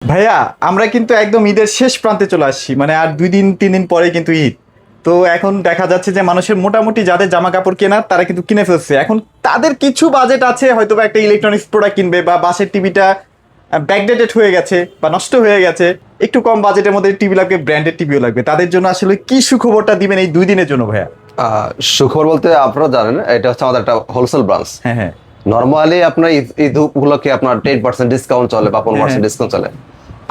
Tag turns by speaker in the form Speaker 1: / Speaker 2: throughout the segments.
Speaker 1: ভাইয়া আমরা কিন্তু একদম ঈদের শেষ প্রান্তে চলে আসছি, মানে আর 2 দিন 3 দিন পরে কিন্তু ঈদ। তো এখন দেখা যাচ্ছে যে মানুষের মোটামুটি যাদের জামা কাপড় কেনার তারা কিন্তু কিনে ফেলছে। এখন তাদের কিছু বাজেট আছে, হয়তো বা একটা ইলেকট্রনিক্স প্রোডাক্ট কিনবে, বা বাসের টিভিটা ব্যাকডেটেড হয়ে গেছে বা নষ্ট হয়ে গেছে, একটু কম বাজেটের মধ্যে টিভি লাগবে, ব্র্যান্ডেড টিভিও লাগবে। তাদের জন্য আসলে কি সুখবরটা দিবেন এই 2 দিনের জন্য ভাইয়া?
Speaker 2: সুখবর বলতে আপনারা জানেন এটা হচ্ছে আমাদের একটা হোলসেল ব্রাঞ্চ।
Speaker 1: হ্যাঁ হ্যাঁ
Speaker 2: নর্মালি আপনার ঈদ উপলক্ষে আপনার 10% ডিসকাউন্ট চলে বা 15% ডিসকাউন্ট চলে।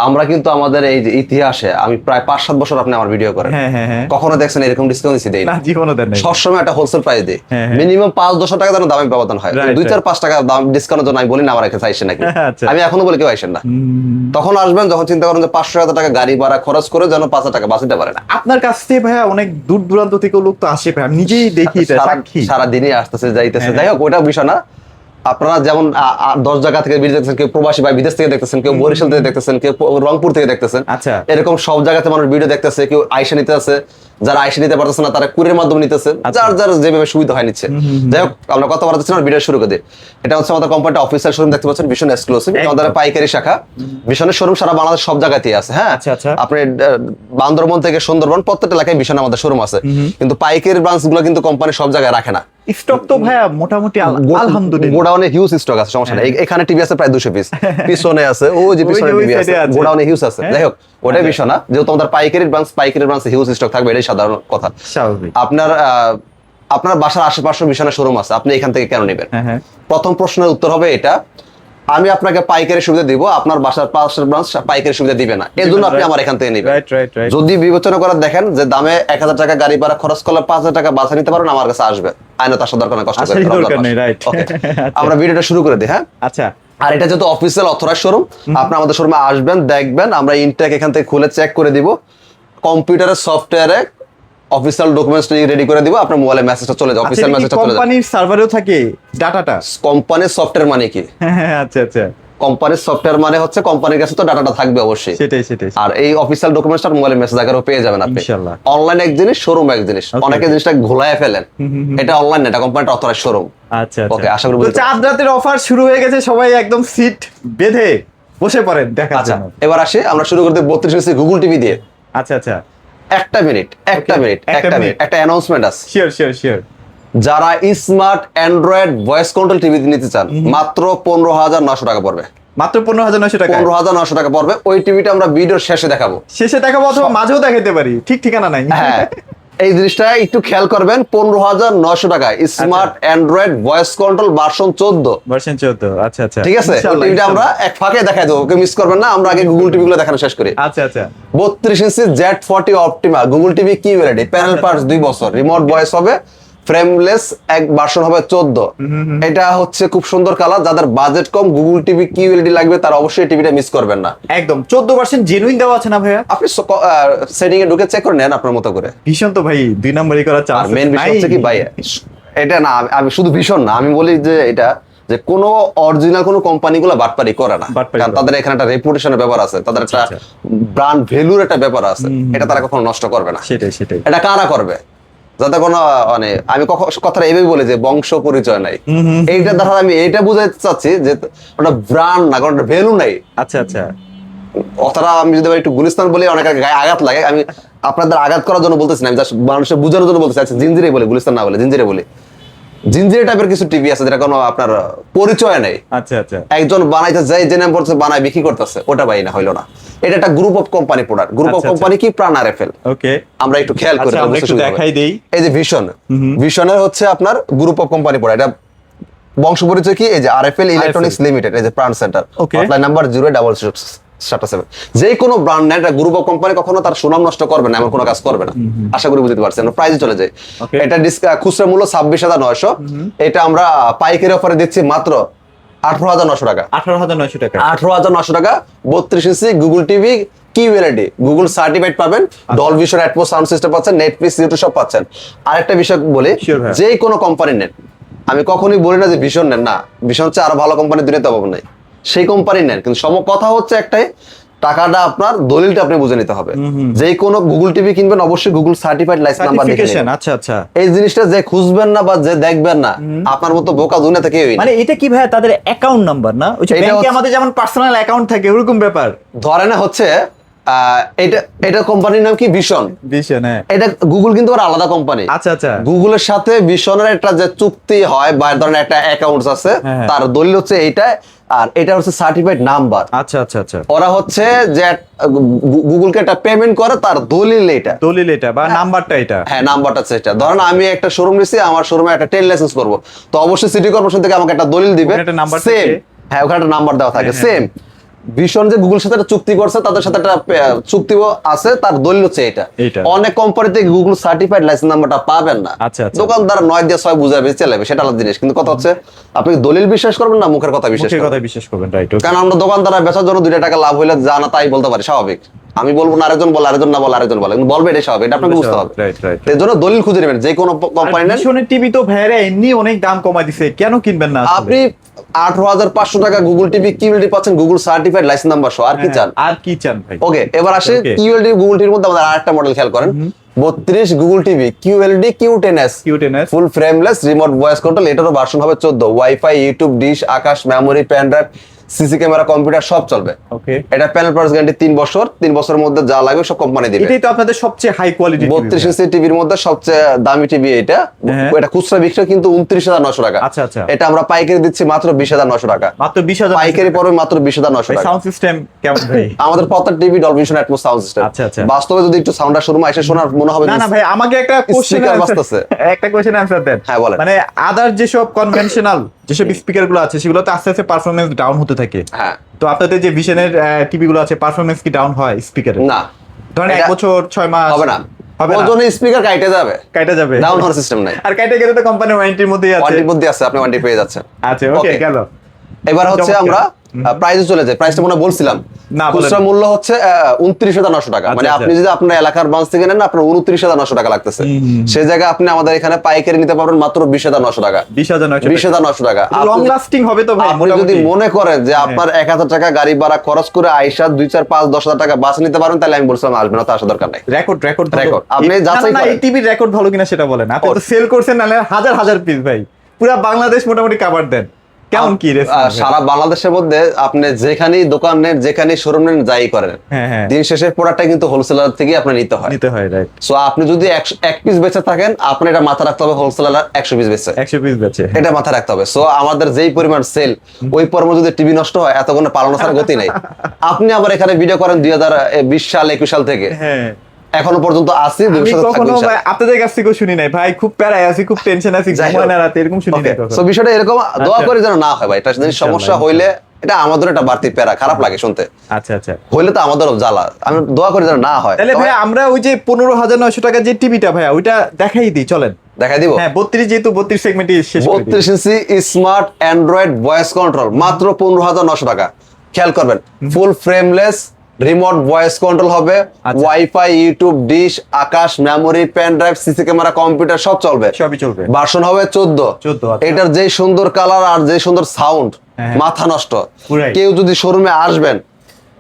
Speaker 2: আমরা কিন্তু আমাদের এই যে ইতিহাসে আমি প্রায় 5-7 বছর আপনি আমার ভিডিও করেন,
Speaker 1: হ্যাঁ হ্যাঁ হ্যাঁ
Speaker 2: কখনো দেখছেন এরকম ডিসকাউন্ট দিছি দেই
Speaker 1: না,
Speaker 2: না।
Speaker 1: জীবনও দেন নাই।
Speaker 2: সবসময় একটা হোলসেল প্রাইস দিই,
Speaker 1: হ্যাঁ, হ্যাঁ।
Speaker 2: মিনিমাম 5-10 টাকা যেন দামে ব্যবধান হয়।
Speaker 1: Right,
Speaker 2: 2-4-5 টাকা দাম ডিসকাউন্টের জন্য আমি বলি না আমার কাছে আইসেন নাকি।
Speaker 1: আচ্ছা।
Speaker 2: আমি এখনো বলি কেউ আইসেন না। তখন আসবেন যখন চিন্তা করেন যে 500 টাকা গাড়ি ভাড়া খরচ করে যেন 5 টাকা বাঁচাতে পারে না।
Speaker 1: আপনার কাছ থেকে ভাইয়া অনেক দূর দূরান্ত থেকে লোক তো আসে ভাই, আমি নিজেই দেখি এটা, সাক্ষী।
Speaker 2: সারাদিনই আসতেছে যাইতেছে,
Speaker 1: হ্যাঁ,
Speaker 2: যাই হোক ওটা বিষয় না। আপনারা যেমন 10 জায়গা থেকে ভিডিও দেখতেছেন, কেউ প্রবাসী ভাই বিদেশ থেকে দেখতেছেন, কেউ বরিশাল থেকে দেখতেছেন, কেউ রংপুর থেকে দেখতেছেন।
Speaker 1: আচ্ছা।
Speaker 2: এরকম সব জায়গাতে মানুষ ভিডিও দেখতেছে, কেউ আইসা নিতে আছে, যারা আইসা নিতে পারতেছে না তারা কুরিয়ার মাধ্যমে নিতেছে, যার যার যেভাবে সুবিধা হয় নিচ্ছে। যাই হোক আমরা কথা বলতেছি না, ভিডিও শুরু করে দিই। এটা হচ্ছে আমাদের কোম্পানিটা অফিসিয়াল শোরুম, দেখতে পাচ্ছেন ভীষণ এক্সক্লুসিভ, আমাদের পাইকারি শাখা। ভীষণের শোরুম সারা বাংলাদেশ সব জায়গাতেই আছে। হ্যাঁ
Speaker 1: আচ্ছা, আচ্ছা।
Speaker 2: আপনি বান্দরবন থেকে সুন্দরবন প্রত্যেকটা এলাকায় ভীষণ আমাদের শোরুম আছে, কিন্তু পাইকারি ব্রাঞ্চ গুলো কিন্তু কোম্পানি সব জায়গায় রাখে না।
Speaker 1: স্টক তো ভাইয়া মোটামুটি আলহামদুলিল্লাহ
Speaker 2: গোডাউনে হিউজ স্টক আছে, সমস্যা নেই। এখানে টিভি আছে প্রায় 200 পিস, পিছনে আছে ওই যে পিছনে
Speaker 1: ওই
Speaker 2: টিভি আছে,
Speaker 1: side এ আছে।
Speaker 2: গোডাউনে হিউজ আছে।
Speaker 1: হ্যাঁ।
Speaker 2: যাই হোক ওটাই বিষয় না, যেহেতু আমাদের পাইকারি ব্রাঞ্চে হিউজ স্টক থাকবে এটাই সাধারণ কথা।
Speaker 1: স্বাভাবিক।
Speaker 2: আপনার বাসার আশেপাশে বিশাল শোরুম আছে, আপনি এখান থেকে কেন নেবেন?
Speaker 1: হ্যাঁ হ্যাঁ
Speaker 2: প্রথম প্রশ্নের উত্তর হবে এটা, আমি আপনাকে পাইকারি সুবিধা দিব, আপনার বাসার পাশের ব্রাঞ্চ পাইকারি সুবিধা দিবে না, এর জন্য আপনি আমার এখান থেকে নেবেন।
Speaker 1: Right right right.
Speaker 2: যদি বিবেচনা করে দেখেন যে দামে 1000 টাকা গাড়ি ভাড়া খরচ করলে 5000 টাকা বাঁচা নিতে পারেন, আমার কাছে আসবে। আইনত আসার দরকার নেই, কষ্ট করে
Speaker 1: আসারই দরকার নেই, right।
Speaker 2: ওকে,
Speaker 1: আচ্ছা।
Speaker 2: আমরা ভিডিওটা শুরু করে দিই। হ্যাঁ
Speaker 1: আচ্ছা
Speaker 2: আর এটা যেহেতু অফিসিয়াল অথরাইজ শোরুম, আপনি আমাদের শোরুমে আসবেন, দেখবেন, আমরা ইনটেক এখান থেকে খুলে চেক করে দিব, কম্পিউটারের সফটওয়্যারে অফিসিয়াল ডকুমেন্টস রেডি করে দিব, আপনার মোবাইলে মেসেজটা চলে যায়, অফিসিয়াল মেসেজটা চলে যায়।
Speaker 1: কোম্পানির সার্ভারেও থাকে ডাটাটা?
Speaker 2: কোম্পানির সফটওয়্যার মানে কি?
Speaker 1: হ্যাঁ আচ্ছা আচ্ছা,
Speaker 2: কোম্পানির সফটওয়্যার মানে হচ্ছে কোম্পানির কাছে তো ডাটাটা থাকবে অবশ্যই।
Speaker 1: সেটাই সেটাই।
Speaker 2: আর এই অফিসিয়াল ডকুমেন্টসটা মোবাইলে মেসেজ আকারেও পেয়ে যাবেন আপনি।
Speaker 1: ইনশাআল্লাহ।
Speaker 2: অনলাইন এক জিনিস, শোরুম এক জিনিস। অনেকে জিনিসটা ঘোলায় ফেলেন, এটা অনলাইন না, এটা কোম্পানিটা অথরাইজ শোরুম।
Speaker 1: আচ্ছা
Speaker 2: ওকে, আশা করি
Speaker 1: তো
Speaker 2: বুঝতে পারছেন।
Speaker 1: চাঁদ রাতের অফার শুরু হয়ে গেছে, সবাই একদম সিট বেঁধে বসে পড়েন দেখার
Speaker 2: আচ্ছা
Speaker 1: জন্য।
Speaker 2: এবার আসি, আমরা শুরু করতে 32 ইঞ্চি গুগল টিভি দিয়ে।
Speaker 1: আচ্ছা আচ্ছা,
Speaker 2: একটা মিনিট একটা অ্যানাউন্সমেন্ট আছে।
Speaker 1: Sure sure sure.
Speaker 2: যারা smart Android voice control TV নিতে চান, মাত্র 15,900 টাকা পড়বে।
Speaker 1: মাত্র 15,900 টাকা?
Speaker 2: 15,900 টাকা পড়বে। ওই টিভিটা আমরা ভিডিওর শেষে দেখাবো,
Speaker 1: শেষে দেখাবো অথবা মাঝেও দেখাতে পারি, ঠিক ঠিকানা নাই।
Speaker 2: হ্যাঁ এই জিনিসটা একটু খেয়াল করবেন। 15,900 টাকা smart Android voice control version 14।
Speaker 1: Version 14। আচ্ছা আচ্ছা,
Speaker 2: ঠিক আছে, ওই টিভিটা আমরা এক ফাঁকে দেখাই দেবো, ওকে মিস করবেন না। আমরা আগে গুগল টিভি গুলো দেখানো শেষ করি।
Speaker 1: আচ্ছা আচ্ছা।
Speaker 2: 32 ইঞ্চি Z40 অপটিমা গুগল টিভি কি ওয়ারেন্টি, প্যানেল পার্টস 2 বছর, রিমোট ভয়েস হবে, ফ্রেমলেস এক ভার্সন হবে 14। এটা হচ্ছে খুব সুন্দর কালার। যাদের বাজেট কম, গুগল টিভি কি ওয়ারেন্টি লাগবে, তারা অবশ্যই টিভিটা মিস করবেন না।
Speaker 1: একদম 14% জেনুইন দেওয়া আছে না ভাইয়া?
Speaker 2: আপনি সেটিং এ ঢুকে চেক করে নেন আপনার মতো করে।
Speaker 1: ভীষণ তো ভাই 2 নম্বরই করার
Speaker 2: আর
Speaker 1: চান্স
Speaker 2: মেন বিষয় হচ্ছে কি ভাই, এটা না আমি শুধু ভীষণ না, আমি বলি যে এটা যে কোনো অরিজিনাল কোনো কোম্পানিগুলো বাটপারি করে না, কারণ তাদের এখানে একটা রেপুটেশনের ব্যাপার আছে, তাদের একটা ব্র্যান্ড ভ্যালুর একটা ব্যাপার আছে, এটা তারা কখনো নষ্ট করবে না।
Speaker 1: সেটাই সেটাই।
Speaker 2: এটা কারা করবে? যাতে কোনো মানে আমি কথাটা এইভাবে বলি যে বংশ পরিচয় নাই, এইটা দ্বারা আমি এইটা বুঝাইতে চাচ্ছি যে ওটা ব্র্যান্ড না, কারণ ভ্যালু নাই।
Speaker 1: আচ্ছা আচ্ছা।
Speaker 2: কথাটা আমি যদি একটু গুলিস্তান বলি অনেক গায়ে আঘাত লাগে, আমি আপনাদের আঘাত করার জন্য বলতেছি না, আমি জাস্ট মানুষের বোঝানোর জন্য বলতেছি। আচ্ছা জিঞ্জিরে বলি, গুলিস্তান না বলে জিঞ্জিরে বলি। জিঞ্জিরে টাইপের কিছু টিভি আছে যেটা কোনো আপনার পরিচয় নেই,
Speaker 1: আচ্ছা আচ্ছা।
Speaker 2: একজন বানাইতে যাই যে নাম পড়ছে বানায় বিক্রি করতেছে, ওটা বাই না, হইলো না। এটা একটা group of company product. Group of company কি? প্রাণ আরএফএল।
Speaker 1: ওকে,
Speaker 2: আমরা একটু খেয়াল করি,
Speaker 1: আচ্ছা আমরা একটু দেখাই দেই।
Speaker 2: এই যে ভিশনের হচ্ছে আপনার গ্রুপ অফ কোম্পানি প্রোডাক্ট। এটা বংশ পরিচয় কি? এই যে আরএফএল ইলেকট্রনিক্স লিমিটেড, এই যে প্রাণ সেন্টার, হটলাইন নাম্বার 07777। যে কোনো ব্র্যান্ড নেয়, এটা গ্রুপ অফ কোম্পানি কখনো তার সুনাম নষ্ট করবে না, এমন কোনো কাজ করবে না। আশা করি বুঝতে পারছেন। প্রাইসে চলে যায়, এটা খুচরা মূল্য 26,900, এটা আমরা পাইকারি অফারে দিচ্ছি মাত্র 18,900 টাকা।
Speaker 1: 18,900 টাকা।
Speaker 2: 18,900 টাকা 32 ইঞ্চি গুগল টিভি কি ওয়ারেন্টি, গুগল সার্টিফাইড পাবেন, Dolby vision Atmos sound system পাচ্ছেন, নেটফ্লিক্স ইউটিউব সব পাচ্ছেন। আরেকটা বিষয় বলি, যে কোনো কোম্পানি নেন, আমি কখনোই বলি না যে ভীষণ নেন, না, ভীষণ হচ্ছে আরো ভালো কোম্পানি দুনিয়াতে অভাব নাই, সেই কোম্পানি নেন। কিন্তু কথা হচ্ছে একটাই, টাকাটা আপনার, দলিলটা আপনি বুঝে নিতে হবে। যে কোনো গুগল টিভি কিনবেন অবশ্যই গুগল সার্টিফাইড লাইসেন্স নাম্বার দেখে
Speaker 1: সার্টিফিকেশন,
Speaker 2: নেবেন।
Speaker 1: আচ্ছা আচ্ছা।
Speaker 2: এই জিনিসটা যে খুঁজবেন না বা যে দেখবেন না, আপনার মতো বোকা দুনিয়াতে কেউই নেই।
Speaker 1: মানে এটা কি ভাই তাদের অ্যাকাউন্ট নাম্বার না? ওই যে
Speaker 2: এটা
Speaker 1: ব্যাংকে
Speaker 2: হচ্ছে-
Speaker 1: আমাদের যেমন পার্সোনাল অ্যাকাউন্ট থাকে ওরকম ব্যাপার।
Speaker 2: ধরেন হচ্ছে এটা কোম্পানির নাম কি ভিশন।
Speaker 1: ভিশন, হ্যাঁ।
Speaker 2: এটা গুগল কিন্তু ওরা আলাদা কোম্পানি।
Speaker 1: আচ্ছা আচ্ছা।
Speaker 2: গুগলের সাথে ভিশনের একটা যে চুক্তি হয় বা ধরেন একটা অ্যাকাউন্টস আছে,
Speaker 1: হ্যাঁ।
Speaker 2: তার দলিল হচ্ছে এইটা, আর এটা হচ্ছে সার্টিফাইড নাম্বার।
Speaker 1: আচ্ছা আচ্ছা আচ্ছা।
Speaker 2: ওরা হচ্ছে যে গুগলকে একটা পেমেন্ট করে, তার দলিল এটা,
Speaker 1: দলিল এটা বা নাম্বারটা এটা।
Speaker 2: হ্যাঁ নাম্বারটা হচ্ছে এটা। ধরেন আমি একটা শোরুম নিছি, আমার শোরুমে একটা ট্রেড লাইসেন্স করবো, তো অবশ্যই সিটি কর্পোরেশন থেকে আমাকে একটা দলিল দিবে,
Speaker 1: ওখানে একটা নাম্বার
Speaker 2: সেম।
Speaker 1: থাকে।
Speaker 2: হ্যাঁ, ওখানে একটা নাম্বার দেওয়া থাকে
Speaker 1: হ্যাঁ,
Speaker 2: সেম। ভিশন যে গুগলের সাথে একটা চুক্তি করছে, তাদের সাথে একটা চুক্তি আছে, তার দলিল হচ্ছে এটা।
Speaker 1: এইটা।
Speaker 2: অনেক কোম্পানিতে গুগল সার্টিফাইড লাইসেন্স নাম্বারটা পাবেন না।
Speaker 1: আচ্ছা, আচ্ছা।
Speaker 2: দোকানদার 9 দিয়ে 6 বুঝাবে চালাবে, সেটা আলাদা জিনিস। কিন্তু কথা হচ্ছে আপনি দলিল বিশ্বাস করবেন না মুখের কথা বিশ্বাস
Speaker 1: মুখের
Speaker 2: করবেন।
Speaker 1: কথা বিশ্বাস করবেন, রাইট।
Speaker 2: কারণ আমরা দোকানদাররা বেচার জন্য 2 টাকা লাভ হইলে যা না তাই বলতে পারি, স্বাভাবিক। আমি বলবো না, আরেকজন বলে, আরেকজন না বলে আরেকজন বলে, কিন্তু বলবে এটাই স্বাভাবিক, এটা আপনাকে বুঝতে হবে।
Speaker 1: Right right.
Speaker 2: এর জন্য দলিল খুঁজে নেবেন, যে কোনো কোম্পানি নেন।
Speaker 1: ভিশনের টিভি তো ভাইরা এমনি অনেক দাম কমাই দিছে, কেন কিনবেন না আসলে?
Speaker 2: আপনি 18,500 টাকা গুগল টিভি কিউএলডি পাচ্ছেন, গুগল সার্টিফাইড লাইসেন্স নাম্বার সহ। আর কি চান?
Speaker 1: আর কি চান ভাই?
Speaker 2: ওকে, এবার আসে
Speaker 1: Okay.
Speaker 2: কিউএলডি গুগল টিভির মধ্যে আমাদের আরেকটা মডেল খেয়াল করেন। 32 Google TV QLED Q10s,
Speaker 1: Q10s
Speaker 2: full frameless remote voice control. এটারও ভার্সন হবে 14, wifi, YouTube, dish, Akash, memory, pen drive, CC camera, computer সব চলবে।
Speaker 1: ওকে।
Speaker 2: এটা প্যানেল পার্টস গ্যারান্টি 3 বছর, 3 বছরের মধ্যে যা লাগবে সব কোম্পানি দিবে।
Speaker 1: এটাই তো আপনাদের সবচেয়ে হাই কোয়ালিটি
Speaker 2: 32 ইঞ্চি টিভির মধ্যে সবচেয়ে দামি টিভি এটা।
Speaker 1: হ্যাঁ।
Speaker 2: এটা খুচরা বিক্রি কিন্তু 29,900 টাকা।
Speaker 1: আচ্ছা, আচ্ছা।
Speaker 2: এটা আমরা পাইকারি দিচ্ছি মাত্র 20,900 টাকা।
Speaker 1: মাত্র 20,000
Speaker 2: পাইকারি পড়বে মাত্র 20,900 টাকা।
Speaker 1: সাউন্ড সিস্টেম কেমন ভাই?
Speaker 2: আমাদের প্রত্যেক TV Dolby vision atoms sound system.
Speaker 1: আচ্ছা, আচ্ছা।
Speaker 2: বাস্তবে যদি একটু সাউন্ডটা শোরুমে এসে শোনার মনে হবে
Speaker 1: না
Speaker 2: যে
Speaker 1: না ভাই, আমাকে একটা কোশ্চেন
Speaker 2: Speaker বাজতেছে।
Speaker 1: একটা কোশ্চেন আনসার দেন।
Speaker 2: হ্যাঁ, বলেন।
Speaker 1: মানে আদার যেসব কনভেনশনাল যেসব স্পিকার গুলো আছে সেগুলো তো আস্তে আস্তে পারফরমেন্স ডাউন হতে থাকে।
Speaker 2: হ্যাঁ।
Speaker 1: তো আপনাদের যে ভিশনের টিভি গুলো আছে পারফরমেন্স কি ডাউন হয় স্পিকারের?
Speaker 2: না,
Speaker 1: ধরেন 1
Speaker 2: এটা
Speaker 1: বছর 6 মাস
Speaker 2: হবে না।
Speaker 1: হবে না?
Speaker 2: ওজনে স্পিকার কাইটে যাবে,
Speaker 1: কাটা যাবে,
Speaker 2: ডাউন হওয়ার সিস্টেম নাই।
Speaker 1: আর কাটা গেলে তো কোম্পানির ওয়ারেন্টির মধ্যেই আছে।
Speaker 2: ওয়ারেন্টির মধ্যে আছে, আপনি ওয়ারেন্টি পেয়ে যাচ্ছেন।
Speaker 1: আচ্ছা, ওকে,
Speaker 2: Okay.
Speaker 1: গেল।
Speaker 2: এবার হচ্ছে
Speaker 1: চমৎকার।
Speaker 2: আমরা প্রাইসে চলে যাই। প্রাইসটা মনে হয় বলছিলাম,
Speaker 1: না, বলেন।
Speaker 2: খুচরা মূল্য হচ্ছে 29,900 টাকা। মানে
Speaker 1: আচ্ছা,
Speaker 2: আপনি যদি আপনার এলাকার ব্রাঞ্চ থেকে নেন, আপনার 29,900 টাকা লাগতেছে। সেই জায়গায় আপনি আমাদের এখানে পাইকারি নিতে পারবেন মাত্র 20,900 টাকা।
Speaker 1: 20,900
Speaker 2: 20,900 টাকা।
Speaker 1: লং লাস্টিং হবে তো ভাই
Speaker 2: আপনি যদি
Speaker 1: মোটামুটি?
Speaker 2: মনে করেন যে আপনার 1,000 টাকা গাড়ি ভাড়া খরচ করে আইসা 2, 4, 5, 10,000 টাকা বাস নিতে পারেন, তাহলে আমি বলছিলাম আসবেন না, তো আসার দরকার নাই।
Speaker 1: Record record
Speaker 2: Record। আপনি যাচাই
Speaker 1: না,
Speaker 2: করেন।
Speaker 1: এই টিভির রেকর্ড ভালো কিনা সেটা বলেন। আপনি তো সেল করছেন নালে হাজার হাজার পিস ভাই, পুরো বাংলাদেশ মোটামুটি কভার দেন। কেমন কি রেসপন্স?
Speaker 2: সারা বাংলাদেশের মধ্যে আপনি যেখানেই দোকান নেন, যেখানেই শোরুম নেন, যাই করেন,
Speaker 1: হ্যাঁ, হ্যাঁ।
Speaker 2: দিন শেষে প্রোডাক্টটা কিন্তু হোলসেলার থেকে আপনি নিতে হয়।
Speaker 1: নিতে হয়, রাইট।
Speaker 2: সো আপনি যদি 1 পিস বেচে থাকেন, আপনি এটা মাথা রাখতে হবে, হোলসেলার 100 পিস বেচে,
Speaker 1: 100 পিস বেচে।
Speaker 2: এটা মাথা রাখতে হবে। সো আমাদের যেই পরিমাণ সেল, ওই পরিমাণ যদি টিভি নষ্ট হয়, এত কোনো পালানো ছাড়া গতি নেই। আপনি আবার এখানে ভিডিও করেন 2020 সাল 21 সাল থেকে,
Speaker 1: হ্যাঁ।
Speaker 2: এখনো পর্যন্ত আসি,
Speaker 1: আমি
Speaker 2: ভবিষ্যতে থাকবো
Speaker 1: কখনো
Speaker 2: ইনশাআল্লাহ।
Speaker 1: ভাই আপনাদের কাছ থেকেও শুনি নাই ভাই, খুব প্যারায় আছি, খুব টেনশন আছি,
Speaker 2: যাই
Speaker 1: ঘুমায়
Speaker 2: হোক।
Speaker 1: না রাতে, এরকম শুনি নাই কখনো।
Speaker 2: সো বিষয়টা এরকম, দোয়া
Speaker 1: আচ্ছা।
Speaker 2: করি যেন না হয় ভাই। এটা যদি সমস্যা হইলে এটা আমাদের একটা বাড়তি প্যারা, খারাপ লাগে শুনতে।
Speaker 1: আচ্ছা আচ্ছা।
Speaker 2: হইলে তো আমাদেরও জ্বালা। আমি দোয়া করি যেন না হয়।
Speaker 1: তাহলে ভাই আমরা ওই যে 15,900 টাকা যে টিভিটা ভাই ওইটা দেখাই দিই, চলেন।
Speaker 2: দেখাই দিব।
Speaker 1: হ্যাঁ, 32 যেহেতু 32 সেগমেন্টই শেষ করে দিই।
Speaker 2: 32 inch smart Android voice control মাত্র 15,900 টাকা। খেয়াল করবেন, full frameless remote voice control হবে,
Speaker 1: আচ্ছা।
Speaker 2: Wifi, YouTube, dish, Akash, memory, pen drive, CC camera, computer সব চলবে।
Speaker 1: সবই চলবে।
Speaker 2: ভার্সন হবে 14।
Speaker 1: 14, আচ্ছা।
Speaker 2: এটার যেই সুন্দর কালার আর যেই সুন্দর সাউন্ড,
Speaker 1: হ্যাঁ।
Speaker 2: মাথা নষ্ট।
Speaker 1: পুরাই।
Speaker 2: কেউ যদি শোরুমে আসবেন,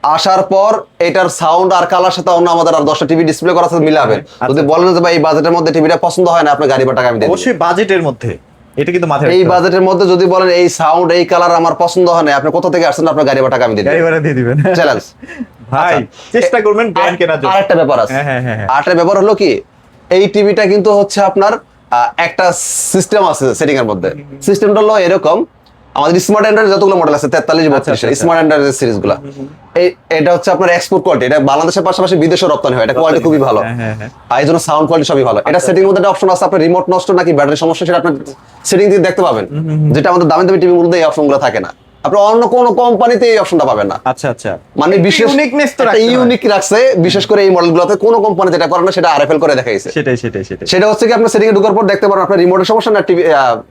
Speaker 2: আসার পর এটার সাউন্ড আর কালার সাথে অন্য আমাদের আর 10টা টিভি ডিসপ্লে করার সাথে মিলাবেন।
Speaker 1: আচ্ছা।
Speaker 2: যদি বলেন যে ভাই এই বাজেটের মধ্যে টিভিটা পছন্দ হয় না, আপনার গাড়ি বা টাকা আমি দিয়ে দেব।
Speaker 1: অবশ্যই বাজেটের মধ্যে, এটা কিন্তু মাথায়
Speaker 2: এই
Speaker 1: রাখতে হবে।
Speaker 2: বাজেটের মধ্যে যদি বলেন এই সাউন্ড এই কালার আমার পছন্দ হয় না, আপনি কোথা থেকে আসছেন, আপনার গাড়ি বা টাকা আমি দিয়ে
Speaker 1: গাড়ি
Speaker 2: দেব।
Speaker 1: ভাড়া দিয়ে দিবেন।
Speaker 2: চ্যালেঞ্জ।
Speaker 1: ভাই চেষ্টা করবেন ব্র্যান্ড কেনার জন্য।
Speaker 2: আরেকটা ব্যাপার আছে।
Speaker 1: হ্যাঁ, হ্যাঁ, হ্যাঁ, হ্যাঁ।
Speaker 2: আরেকটা ব্যাপার হলো কি, এই টিভিটা কিন্তু হচ্ছে আপনার একটা সিস্টেম আছে সেটিং এর মধ্যে। সিস্টেমটা হলো এরকম, আমাদের স্মার্ট অ্যান্ড্রয়েড যতগুলো মডেল আছে 43,
Speaker 1: আচ্ছা,
Speaker 2: 32
Speaker 1: আচ্ছা।
Speaker 2: স্মার্ট অ্যান্ড্রয়েড সিরিজ গুলো, এটা হচ্ছে আপনার এক্সপোর্ট কোয়ালিটি। এটা বাংলাদেশের পাশাপাশি বিদেশে রপ্তানি হয়, এটা কোয়ালিটি খুবই ভালো।
Speaker 1: হ্যাঁ, হ্যাঁ, হ্যাঁ।
Speaker 2: আর এই জন্য সাউন্ড কোয়ালিটি সবই ভালো। এটা সেটিং এর মধ্যে একটা অপশন আছে, আপনার রিমোট নষ্ট নাকি ব্যাটারি সমস্যা, সেটা আপনার সেটিং দিয়ে দেখতে পাবেন। যেটা আমাদের দামি দামি টিভির মধ্যে এই অপশনগুলো থাকে না। আপনি অন্য কোনো কোম্পানিতে এই অপশনটা পাবেন না।
Speaker 1: আচ্ছা আচ্ছা।
Speaker 2: মানে বিশেষ
Speaker 1: ইউনিকনেস তো
Speaker 2: একটা
Speaker 1: রাখতে হয়।
Speaker 2: ইউনিক রাখছে, বিশেষ করে এই মডেলগুলোতে কোনো কোম্পানি যেটা করে না সেটা আরএফএল করে দেখাইছে।
Speaker 1: সেটাই সেটাই সেটাই।
Speaker 2: সেটা হচ্ছে কি, আপনি সেটিং এ ঢোকার পর দেখতে পারেন আপনার রিমোটের সমস্যা না টিভি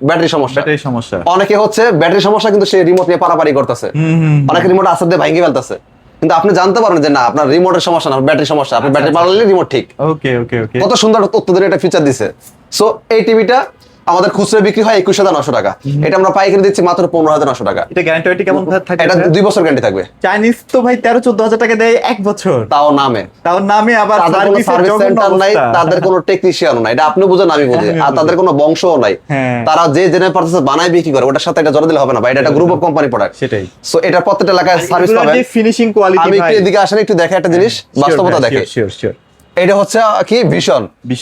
Speaker 2: ব্যাটারি সমস্যা।
Speaker 1: ব্যাটারি সমস্যা।
Speaker 2: অনেকে হচ্ছে ব্যাটারি সমস্যা কিন্তু সে রিমোট নিয়ে পারাপারি করতেছে, অনেকে রিমোট আসার দিয়ে ভাঙিয়ে ফেলতেছে। কিন্তু আপনি জানতে পারেন যে না, আপনার রিমোটের সমস্যা না, ব্যাটারি সমস্যা। আপনি ব্যাটারি পাল্টালে রিমোট ঠিক।
Speaker 1: ওকে ওকে ওকে।
Speaker 2: কত সুন্দর তথ্য দিয়ে একটা ফিচার দিছে। সো এই টিভিটা আমাদের খুচরা বিক্রি হয় 21,900 টাকা, এটা আমরা পাইকারি দিচ্ছি মাত্র 15,900 টাকা।
Speaker 1: এটা গ্যারান্টি কেমন থাকে?
Speaker 2: এটা 2 বছর গ্যারান্টি থাকবে।
Speaker 1: চাইনিজ তো ভাই 13-14 হাজার টাকা দেয় 1 বছর,
Speaker 2: তাও নামে
Speaker 1: আবার
Speaker 2: তাদের কোনো সার্ভিস সেন্টার নাই, তাদের কোনো টেকনিশিয়ানও নাই, এটা আপনি বুঝেন আমি বুঝি, আর তাদের কোনো বংশও নাই। তারা যে জেনে পারতেছে বানায় বিক্রি করে, ওটার সাথে এটা জড়া দিলে হবে না ভাই, এটা একটা গ্রুপ অফ কোম্পানি প্রোডাক্ট।
Speaker 1: সেটাই।
Speaker 2: সো এটা প্রত্যেকটা এলাকায় সার্ভিস পাবেন।
Speaker 1: ফিনিশিং কোয়ালিটি
Speaker 2: আমি একটু এদিকে আসেন, একটু দেখে একটা জিনিস, বাস্তবতা দেখে।
Speaker 1: শিওর।
Speaker 2: এটা হচ্ছে কি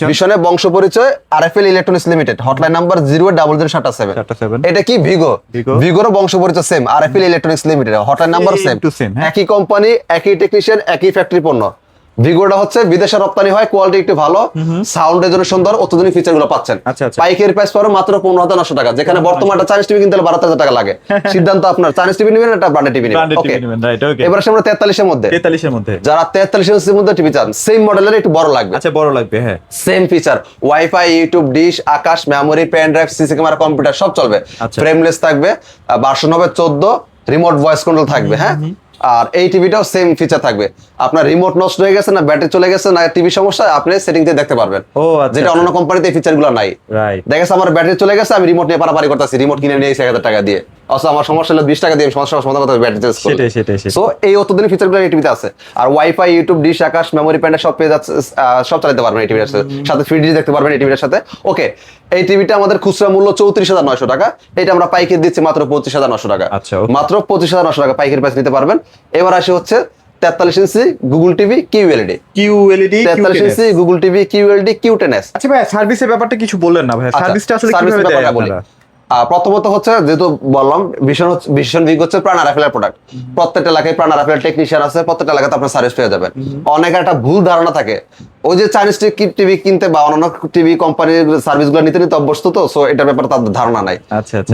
Speaker 2: ভিশনের বংশ পরিচয় RFL electronics limited, hotline number 00077। এটা কি ভিগোর বংশ পরিচয় same, RFL electronics limited, hotline number same, একই কোম্পানি, একই টেকনিশিয়ান, একই ফ্যাক্টরি পণ্য। ভিগোটা হচ্ছে বিদেশে রপ্তানি হয়, কোয়ালিটি একটু ভালো, সাউন্ডের জন্য সুন্দর, অত্যাধুনিক ফিচার গুলো পাচ্ছেন। পাইকারি প্রাইস পারো মাত্র 15,900 টাকা, যেখানে বর্তমানে একটা চাইনিজ টিভি কিনতে 12,000 টাকা লাগে। সিদ্ধান্ত আপনার, চাইনিজ টিভি নেবেন একটা ব্র্যান্ডেড টিভি নেবেন। ওকে, এবার আমরা 43 এর মধ্যে যারা 43 ইঞ্চির মধ্যে টিভি চান, সেম মডেলের একটু বড় লাগবে।
Speaker 1: আচ্ছা, বড় লাগবে, হ্যাঁ,
Speaker 2: same feature, wifi, YouTube, dish, Akash, memory, pen drive, CC camera, computer সব চলবে। ফ্রেমলেস থাকবে, ভার্সন হবে 14, রিমোট ভয়েস কন্ট্রোল থাকবে। হ্যাঁ, আর এই টিভিটাও সেম ফিচার থাকবে। আপনার রিমোট নষ্ট হয়ে গেছে, না ব্যাটারি চলে গেছে, না টিভি সমস্যা, আপনি সেটিং দিয়ে দেখতে পারবেন, যেটা অন্য কোম্পানিতে এই ফিচারগুলো নাই। দেখেছে আমার ব্যাটারি চলে গেছে, আমি রিমোট নিয়ে পারাপারি করতেছি, রিমোট কিনে নিয়ে 1,000 টাকা দিয়ে, অথচ আমার সমস্যা হলো 20 টাকা দিয়ে সমস্যা সমাধান করতে হবে ব্যাটারি চেঞ্জ করে।
Speaker 1: সেটাই।
Speaker 2: সো এই অত্যাধুনিক ফিচারগুলো এই টিভিতে আছে। আর wifi, YouTube, dish, Akash, memory, pen সব পেয়ে যাচ্ছে, সব চালাতে পারবেন এই টিভির সাথে, 3D দেখতে পারবেন এই টিভির সাথে। ওকে, এই টিভিটা আমাদের খুচরা মূল্য 34,900 টাকা, এটা আমরা পাইকারি দিচ্ছি মাত্র 25,900 টাকা। মাত্র 25,900 টাকা পাইকারি প্রাইস নিতে পারবেন। এবার আসি হচ্ছে 43 inch Google TV QLED 43 inch Google TV QLED Q10s।
Speaker 1: আচ্ছা ভাই, সার্ভিসের ব্যাপারটা কিছু বললেন না ভাই, সার্ভিসটা আসলে কিভাবে দেয় আপনারা?
Speaker 2: প্রথমত হচ্ছে, যেহেতু বললাম ভীষণ বিগ হচ্ছে প্রাণ আরএফএল প্রোডাক্ট, প্রত্যেকটা এলাকায় প্রাণ আরএফএল টেকনিশিয়ান আছে, প্রত্যেকটা এলাকাতে আপনার সার্ভিস পেয়ে যাবেন। অনেকের একটা ভুল ধারণা থাকে, ওই যে চাইনিজ টিভি কিনতে বা অন্যান্য টিভি কোম্পানির সার্ভিসগুলো নিতে অভ্যস্ত, তো সো এটার ব্যাপারে তাদের ধারণা নাই।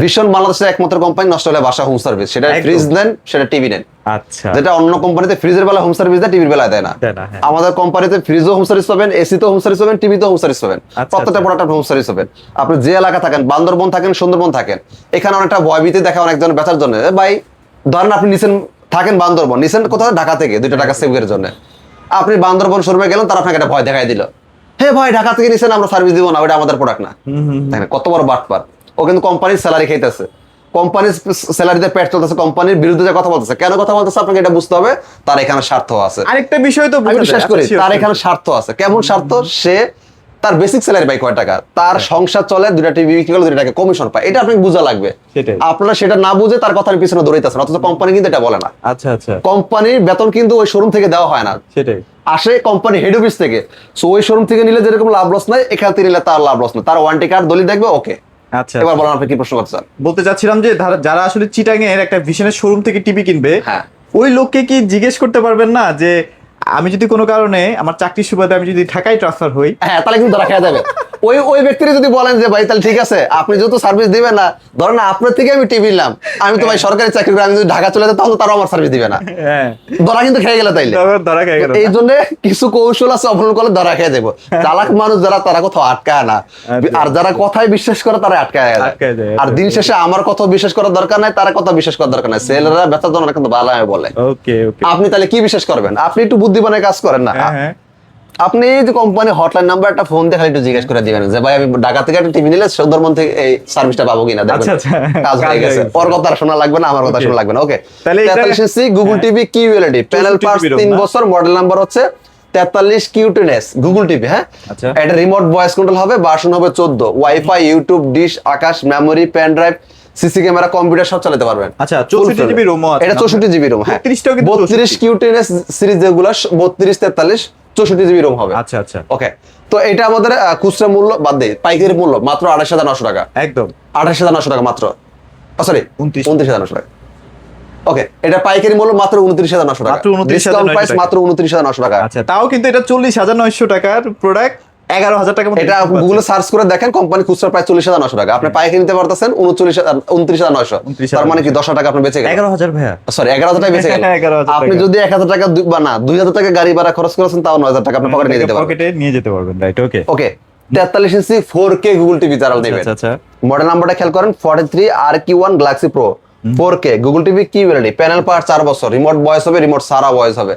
Speaker 2: ভীষণ বাংলাদেশের একমাত্র কোম্পানি, নষ্ট হলে বাসা হোম সার্ভিস, সেটা ফ্রিজ নেন, সেটা টিভি নেন। আচ্ছা, যেটা অন্য কোম্পানিতে ফ্রিজের বেলা হোম সার্ভিস দেয়, টিভির বেলায় দেয় না। আমাদের কোম্পানিতে ফ্রিজও হোম সার্ভিস পাবেন, এসিতেও হোম সার্ভিস পাবেন, টিভিতেও হোম সার্ভিস পাবেন, প্রত্যেকটা প্রোডাক্ট হোম সার্ভিস পাবেন। আপনি যে এলাকা থাকেন, বান্দরবন থাকেন, সুন্দরবন থাকেন, এখানে অনেকটা ভয়ভীতি দেখা অনেকজন বেচার জন্য, ভাই ধরেন আপনি নিছেন, থাকেন বান্দরবন, নিছেন কোথাও ঢাকা থেকে 2 টাকা সেভ করার জন্য, আপনি বান্দরবন শোরুমে গেলেন, তারা আপনাকে একটা ভয় দেখাই দিল, হে ভাই ঢাকা থেকে নিছেন, আমরা সার্ভিস দিব না, ওটা আমাদের প্রোডাক্ট না। কত বড় বাটপার! ও কিন্তু কোম্পানির স্যালারি খাইতেছে, কোম্পানির স্যালারিতে পেট চলতেছে, কোম্পানির বিরুদ্ধে যে কথা বলতেছে, কেন কথা বলতেছে আপনাকে এটা বুঝতে হবে, তার এখানে স্বার্থ আছে। আরেকটা বিষয় তো আমি বিশ্বাস করি, তার এখানে স্বার্থ আছে। কেমন স্বার্থ? সে তার বেসিক স্যালারি পায় কয় টাকা, তার সংসার চলে, 2টা টিভি বিক্রি করলে 2 টাকা কমিশন পায়, এটা আপনাকে বোঝা লাগবে। আপনারা সেটা না বুঝে তার কথার পিছনে দৌড়াইতেছেন, অথচ কোম্পানি কিন্তু এটা বলে না। আচ্ছা, কোম্পানির বেতন কিন্তু ওই শোরুম থেকে দেওয়া হয় না, সেটাই আসে কোম্পানি হেড অফিস থেকে। সো ওই শোরুম থেকে নিলে যেরকম লাভ লস নাই, এখান থেকে নিলে তার লাভ লস না, তার ওয়ারেন্টি কার্ড দলিল দেখবে। ওকে, আচ্ছা, এবার বলেন আপনি কি প্রশ্ন করতে চান? বলতে চাচ্ছিলাম যে যারা আসলে চিটাগাং এর একটা ভিশনের শোরুম থেকে টিভি কিনবে, ওই লোককে কি জিজ্ঞেস করতে পারবেন না যে আমি যদি কোনো কারণে আমার চাকরির সুবাদে আমি যদি ঢাকায় ট্রান্সফার হই, তাহলে কিন্তু রাখা যাবে। ওই ব্যক্তিরা যদি বলেন যে ভাই তাহলে ঠিক আছে, আপনি যেহেতু সার্ভিস দিবেন না, ধরেন আপনার থেকে আমি টিভি নিলাম, আমি তো ভাই সরকারি চাকরি করে, আমি যদি ঢাকা চলে যাই, তাহলে তারাও আমার সার্ভিস দিবে না, ধরা কিন্তু খেয়ে গেলে। তাইলে এই জন্য কিছু কৌশল আছে, অবলম্বন করলে ধরা খেয়ে যাবো। চালাক মানুষ যারা, তারা কোথাও আটকায় না, আর যারা কথায় বিশ্বাস করে তারা আটকায় যায়। আর দিন শেষে আমার কথা বিশ্বাস করার দরকার নাই, তারা কথা বিশ্বাস করার দরকার নাই, ছেলেরা বেচার জন্য কিন্তু ভালো বলে। আপনি তাহলে কি বিশ্বাস করবেন? আপনি একটু বুদ্ধিমানের কাজ করেন না, আপনি যে কোম্পানি হটলাইন নাম্বার একটা ফোন দিয়ে খালি একটু জিজ্ঞেস করে দিবেন যে ভাই আমি ঢাকা থেকে একটা টিভি নিলে সুন্দরবন থেকে এই সার্ভিসটা পাবো কিনা, দেখবেন কাজ হয়ে গেছে। ওর কথা শোনা লাগবে না, আমার কথা শোনা লাগবে না। Okay, 43 inch Google TV QLED, panel parts 3 বছর, মডেল নাম্বার হচ্ছে 43 Q10s গুগল টিভি। হ্যাঁ, এটা রিমোট ভয়েস কন্ট্রোল হবে, ভার্সন হবে 14, wifi, YouTube, dish, Akash, memory, pen drive, CC camera, computer সব চালাতে পারবেন। আচ্ছা, 64 জিবি রোম আছে, এটা 64 জিবি রোম। হ্যাঁ, 32 Q10s সিরিজ যেগুলো 32, 43, 64 জিবি রোম হবে। আচ্ছা, ওকে। তো এটা আমাদের খুচরা মূল্য বাদ দিয়ে পাইকারি মূল্য মাত্র 28,900 টাকা, একদম 28,900 টাকা মাত্র, সরি 29,900 টাকা। ওকে, এটা পাইকারি মূল্য মাত্র 29,900 টাকা, ডিসকাউন্ট প্রাইস মাত্র 29,900 টাকা। আচ্ছা, তাও কিন্তু এটা 40,900 টাকার প্রোডাক্ট, 11,000 টাকা। এটা গুগলে সার্চ করে দেখেন, কোম্পানি খুচরা প্রাইস 40,900 টাকা, আপনি পাইকারি নিতে পারতেছেন 29,900। তার মানে কি 10 টাকা আপনি বেঁচে গেলেন। 11,000 ভাইয়া, সরি 11,000 টাকা বেঁচে গেলেন। আপনি যদি 1,000 টাকা বা না 2,000 টাকা গাড়ি ভাড়া খরচ করেছেন, তাও 9,000 টাকা আপনি পকেটে নিয়ে যেতে পারবেন। রাইট, ওকে। 43 ইঞ্চি 4K গুগল টিভি যারা নেবেন, আচ্ছা, মডেল নাম্বারটা খেয়াল করেন, 43 RQ1 Galaxy Pro 4K Google TV QLED, panel power 4 বছর, রিমোট ভয়েস হবে, রিমোট সারা ভয়েস হবে।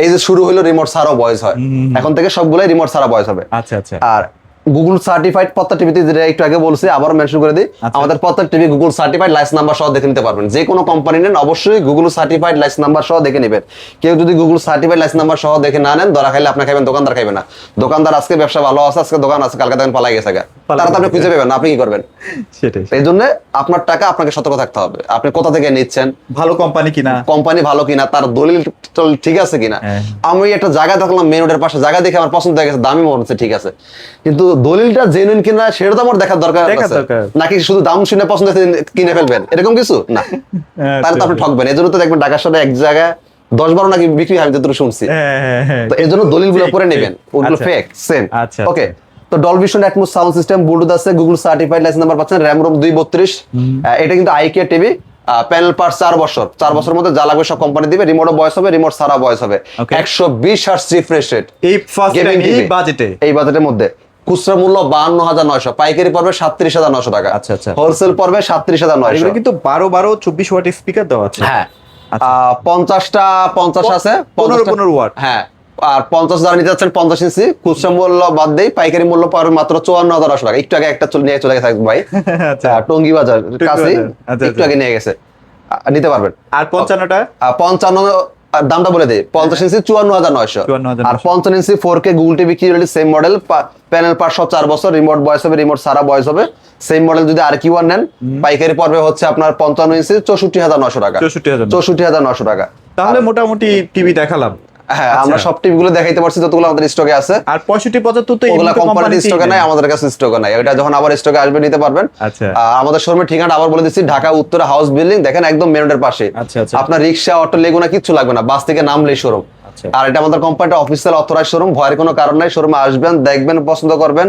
Speaker 2: এই যে শুরু হলো রিমোট সারা ভয়েস হয়, এখন থেকে সবগুলাই রিমোট সারা ভয়েস হবে। আচ্ছা, আর গুগল সার্টিফাইড প্রত্যেক টিভিতে, যেটা একটু আগে বলছি আবার মেনশন করে দিই,
Speaker 1: আচ্ছা।
Speaker 2: আমাদের প্রত্যেক TV Google certified license number সহ দেখে নিতে পারবেন। যে কোনো কোম্পানি নেন অবশ্যই গুগল সার্টিফাইড লাইসেন্স নাম্বার সহ দেখে নেবেন। কেউ যদি গুগল সার্টিফাইড লাইসেন্স নাম্বার সহ দেখে না নেন, ধরা খাইলে আপনি খাইবেন, দোকানদার খাইবে না। দোকানদার আজকে ব্যবসা ভালো আছে, আজকে দোকান আছে, কালকে দেখেন পালাই গেছে গা, তারা তো আপনি খুঁজে পাবেন না, আপনি কি করবেন?
Speaker 1: সেটাই।
Speaker 2: এই জন্য আপনার টাকা আপনাকে সতর্ক থাকতে হবে, আপনি কোথা থেকে নিচ্ছেন,
Speaker 1: ভালো কোম্পানি কিনা,
Speaker 2: কোম্পানি ভালো কিনা, তার দলিল ঠিক আছে কিনা। আমি একটা জায়গা দেখলাম মেন রোডের পাশে, জায়গা দেখে আমার পছন্দ হয়ে গেছে, দামি মনে হচ্ছে, ঠিক আছে, কিন্তু দলিলটা জেনুইন কিনা সেটা তো আমার দেখার দরকার আছে, নাকি শুধু দাম শুনে পছন্দ হয়েছে কিনে ফেলবেন, এরকম কিছু না, তাহলে তো আপনি ঠকবেন। এই জন্য তো দেখবেন ঢাকার সাথে এক জায়গায় 10-12 নাকি বিক্রি হয়, আমি যতটুকু শুনছি। তো এই জন্য দলিলগুলো পরে নেবেন, ওগুলো ফেক সেম। ওকে, তো Dolby sound Atmos sound system, Bluetooth আছে, গুগল সার্টিফাইড লাইসেন্স নাম্বার পাচ্ছেন, র‍্যাম রোম 232। এটা কিন্তু আইকিয়া টিভি, প্যানেল পার্টস 4 বছর, 4 বছরের মধ্যে যা লাগবে সব কোম্পানি দিবে, রিমোটও ভয়েস হবে, রিমোট সারা ভয়েস হবে, 120 হার্টজ রিফ্রেশ রেট,
Speaker 1: এই ফার্স্ট টাইম এই বাজেটে,
Speaker 2: এই বাজেটের মধ্যে। খুচরা মূল্য 52,900, পাইকারি পড়বে 37,900 টাকা।
Speaker 1: আচ্ছা আচ্ছা,
Speaker 2: হোলসেল পড়বে 37,900।
Speaker 1: এগুলো কিন্তু 12 24 ওয়াট স্পিকার দেওয়া আছে।
Speaker 2: হ্যাঁ, 50টা 50 আছে,
Speaker 1: 15 ওয়াট।
Speaker 2: হ্যাঁ, আর 50 যারা নিতে যাচ্ছেন 50 ইঞ্চি, খুচরা মূল্য বাদ দেই, পাইকারি মূল্য পাবে মাত্র 54,900 টাকা। একটু আগে একটা নিয়ে চলে গেছে ভাই,
Speaker 1: আচ্ছা,
Speaker 2: টঙ্গি বাজার কাছে, একটু আগে নিয়ে গেছে, নিতে পারবেন।
Speaker 1: আর 55টা
Speaker 2: 55 দামটা বলে দেই, 50 ইঞ্চি 54,900, আর 55 ইঞ্চি 4K গুগল টিভি কি সেম মডেল, প্যানেল পার সব 4 বছর, রিমোট ভয়েস হবে, রিমোট সারা ভয়েস হবে, সেম মডেল। যদি আর কি ওয়ান নেন, পাইকারি পড়বে হচ্ছে আপনার 55 ইঞ্চি 64,900 টাকা, 64,900 টাকা।
Speaker 1: তাহলে মোটামুটি টিভি দেখালাম।
Speaker 2: হ্যাঁ, আমরা সব টিভি গুলো দেখাইতে পারছি, যতগুলো আমাদের স্টকে আছে।
Speaker 1: আর 65-75 তো
Speaker 2: ওগুলা কোম্পানির স্টকে নাই, আমাদের কাছে স্টকে নাই, ওটা যখন আবার স্টকে আসবে নিতে পারবেন।
Speaker 1: আচ্ছা,
Speaker 2: আমাদের শোরুমের ঠিকানা আবার বলে দিচ্ছি, ঢাকা উত্তরা হাউস বিল্ডিং, দেখেন একদম মেন রোডের পাশে।
Speaker 1: আচ্ছা আচ্ছা,
Speaker 2: আপনার রিক্সা অটো লেগুনা কিচ্ছু লাগবে না, বাস থেকে নামলেই শোরুম। আর এটা আমাদের কোম্পানিটা অফিসিয়াল অথরাইজ শোরুম, ভয়ের কোনো কারণ নাই। শোরুমে আসবেন, দেখবেন, পছন্দ করবেন,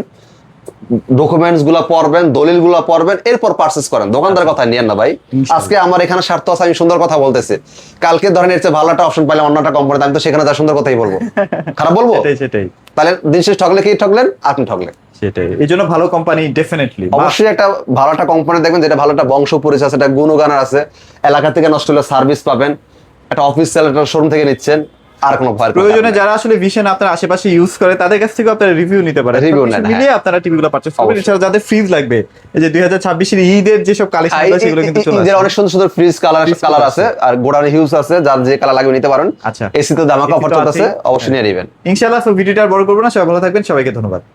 Speaker 2: ডকুমেন্টস গুলা পড়বেন, দলিল গুলা পড়বেন, এরপর পারচেজ করেন। দোকানদার কথা নিয়েন না ভাই। আজকে আমার এখানে স্বার্থ আছে, আমি সুন্দর কথা বলতেছি, কালকে ধরেন এর চেয়ে ভালো একটা অপশন পাইলে অন্য একটা কোম্পানিতে, আমি তো সেখানে যা সুন্দর কথাই বলবো, খারাপ বলবো?
Speaker 1: সেটাই।
Speaker 2: তাহলে দিন শেষ ঠকলে কি ঠকলেন? আপনি ঠকলেন।
Speaker 1: সেটাই, এই জন্য ভালো কোম্পানি ডেফিনেটলি,
Speaker 2: অবশ্যই একটা ভালো একটা কোম্পানি দেখবেন, যেটা ভালো একটা বংশ পরিচয় আছে, একটা গুণগানের আছে, এলাকা থেকে নষ্ট হলে সার্ভিস পাবেন, একটা অফিসিয়াল একটা শোরুম থেকে নিচ্ছেন, আর কোনো ভয়
Speaker 1: প্রয়োজনে যারা আসলে ভিশন আপনার আশেপাশে ইউজ করে তাদের কাছ থেকে আপনারা রিভিউ নিতে পারেন,
Speaker 2: রিভিউ নেন,
Speaker 1: মিলিয়ে আপনারা টিভিগুলো পারচেজ করবেন। এছাড়া যাদের ফ্রিজ লাগবে, এই যে 2026 এর ঈদের যেসব কালেকশন আছে সেগুলো কিন্তু চলে আসছে।
Speaker 2: ঈদের অনেক সুন্দর সুন্দর ফ্রিজ কালার আছে, আর গোডাউন হিউজ আছে, যার যে কালার লাগবে নিতে পারেন।
Speaker 1: আচ্ছা,
Speaker 2: এসি তো ধামাকা অফার চলতেছে, অবশ্যই নিয়ে নেবেন
Speaker 1: ইনশাআল্লাহ। সো ভিডিওটা আর বড় করব না, সবাই ভালো থাকবেন, সবাইকে ধন্যবাদ।